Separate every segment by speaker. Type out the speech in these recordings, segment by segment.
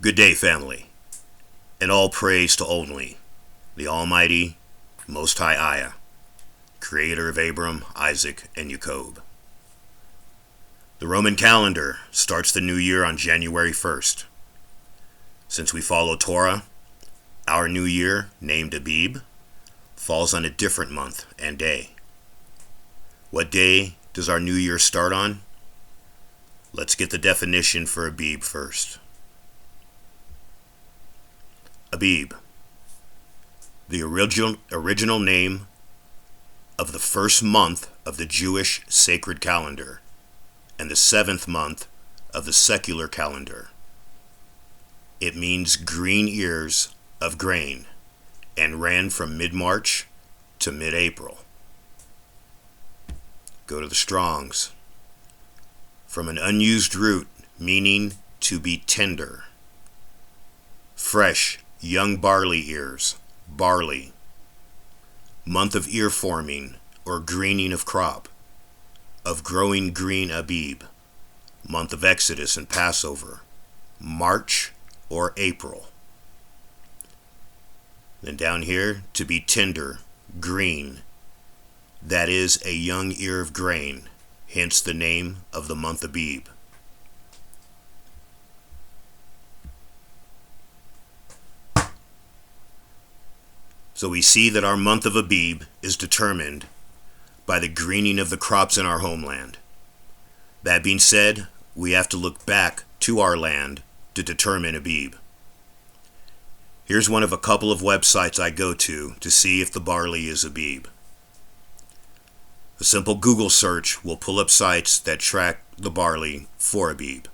Speaker 1: Good day, family, and all praise to only the Almighty, Most High Aya, creator of Abram, Isaac, and Yacob. The Roman calendar starts the new year on January 1st. Since we follow Torah, our new year, named Abib, falls on a different month and day. What day does our new year start on? Let's get the definition for Abib first. Abib, the original name of the first month of the Jewish sacred calendar and the seventh month of the secular calendar. It means green ears of grain and ran from mid-March to mid-April. Go to the Strongs. From an unused root meaning to be tender. Fresh, young barley ears, barley. Month of ear forming or greening of crop. Of growing green Abib. Month of Exodus and Passover. March or April. Then down here, to be tender, green. That is a young ear of grain, hence the name of the month Abib. So we see that our month of Abib is determined by the greening of the crops in our homeland. That being said, we have to look back to our land to determine Abib. Here's one of a couple of websites I go to see if the barley is Abib. A simple Google search will pull up sites that track the barley for Abib.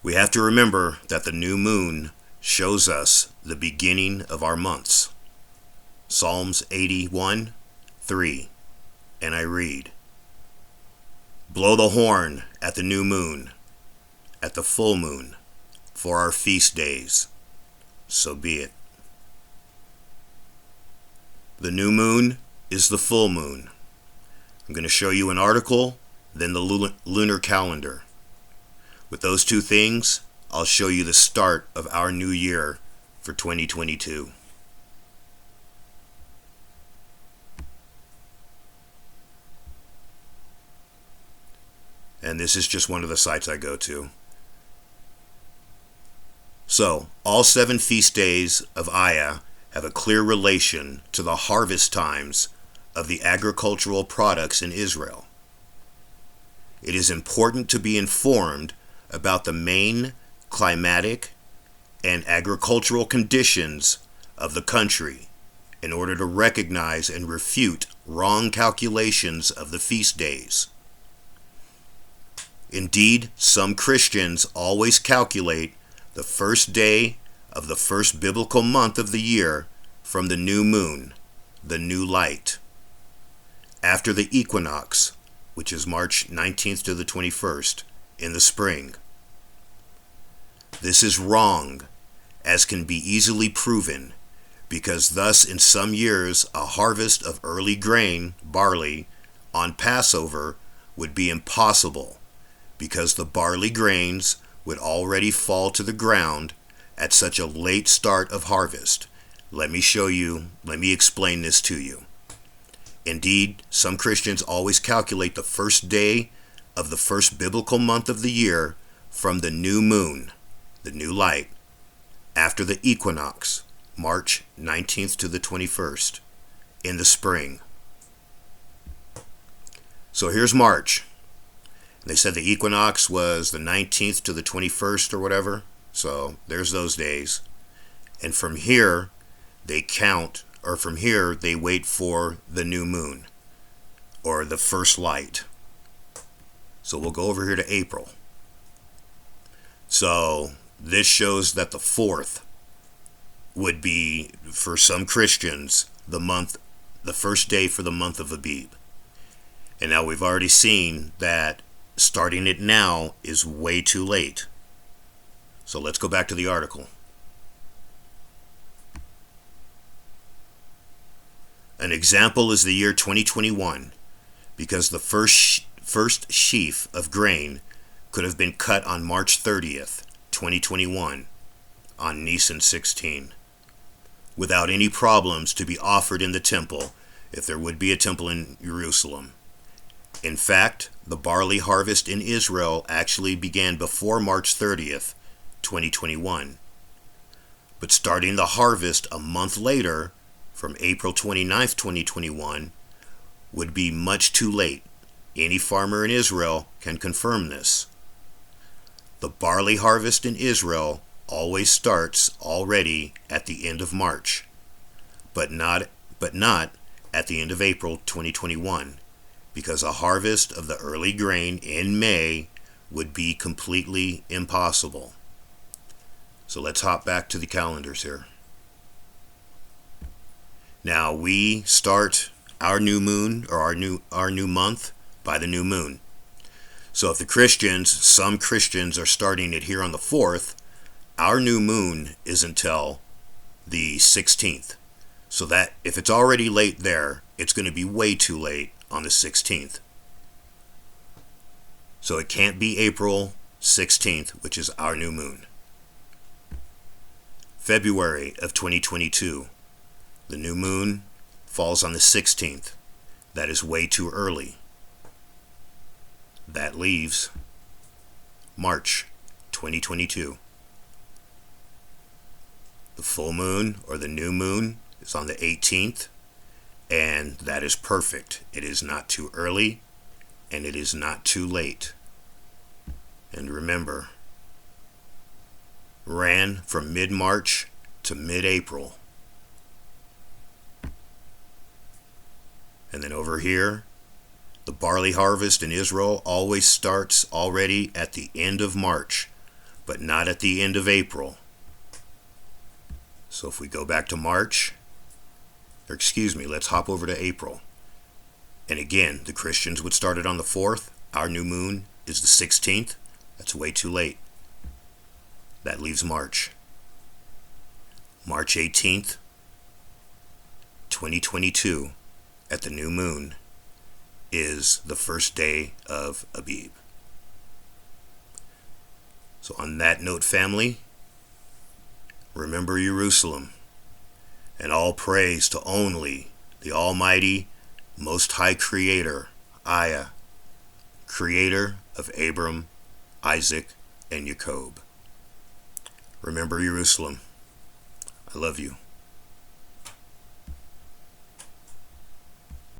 Speaker 1: We have to remember that the new moon shows us the beginning of our months. Psalms 81:3, and I read, "Blow the horn at the new moon, at the full moon, for our feast days. So be it." The new moon is the full moon. I'm going to show you an article, then the lunar calendar. With those two things, I'll show you the start of our new year for 2022. And this is just one of the sites I go to. So, all 7 feast days of Aya have a clear relation to the harvest times of the agricultural products in Israel. It is important to be informed about the main climatic and agricultural conditions of the country in order to recognize and refute wrong calculations of the feast days. Indeed, some Christians always calculate the first day of the first biblical month of the year from the new moon, the new light, after the equinox, which is March 19th to the 21st, in the spring. This is wrong, as can be easily proven, because thus in some years a harvest of early grain, barley, on Passover would be impossible, because the barley grains would already fall to the ground at such a late start of harvest. Let me explain this to you. Indeed, some Christians always calculate the first day of the first biblical month of the year from the new moon, the new light, after the equinox, March 19th to the 21st, in the spring. So here's March. They said the equinox was the 19th to the 21st or whatever. So there's those days. And from here, they wait for the new moon, or the first light. So we'll go over here to April. So this shows that the 4th would be, for some Christians, the first day for the month of Abib. And now we've already seen that starting it now is way too late. So let's go back to the article. An example is the year 2021, because the first sheaf of grain could have been cut on March 30th, 2021 on Nisan 16, without any problems to be offered in the temple, if there would be a temple in Jerusalem. In fact, the barley harvest in Israel actually began before March 30th, 2021. But starting the harvest a month later, from April 29th, 2021, would be much too late. Any farmer in Israel can confirm this. The barley harvest in Israel always starts already at the end of March, but not at the end of April 2021, because a harvest of the early grain in May would be completely impossible. So let's hop back to the calendars here. Now we start our new moon, or our new month, by the new moon. So if some Christians are starting it here on the 4th, our new moon is until the 16th. So that if it's already late there, it's going to be way too late on the 16th. So it can't be April 16th, which is our new moon. February of 2022, the new moon falls on the 16th. That is way too early. That leaves March 2022. The full moon, or the new moon, is on the 18th, and that is perfect. It is not too early, and it is not too late. And remember, ran from mid-March to mid-April. And then over here, the barley harvest in Israel always starts already at the end of March, but not at the end of April. So if we go back to March, let's hop over to April. And again, the Christians would start it on the 4th. Our new moon is the 16th. That's way too late. That leaves March. March 18th, 2022, at the new moon, is the first day of Abib. So on that note, family, remember Jerusalem, and all praise to only the Almighty, Most High Creator, Ayah, Creator of Abram, Isaac, and Yacob. Remember Jerusalem. I love you.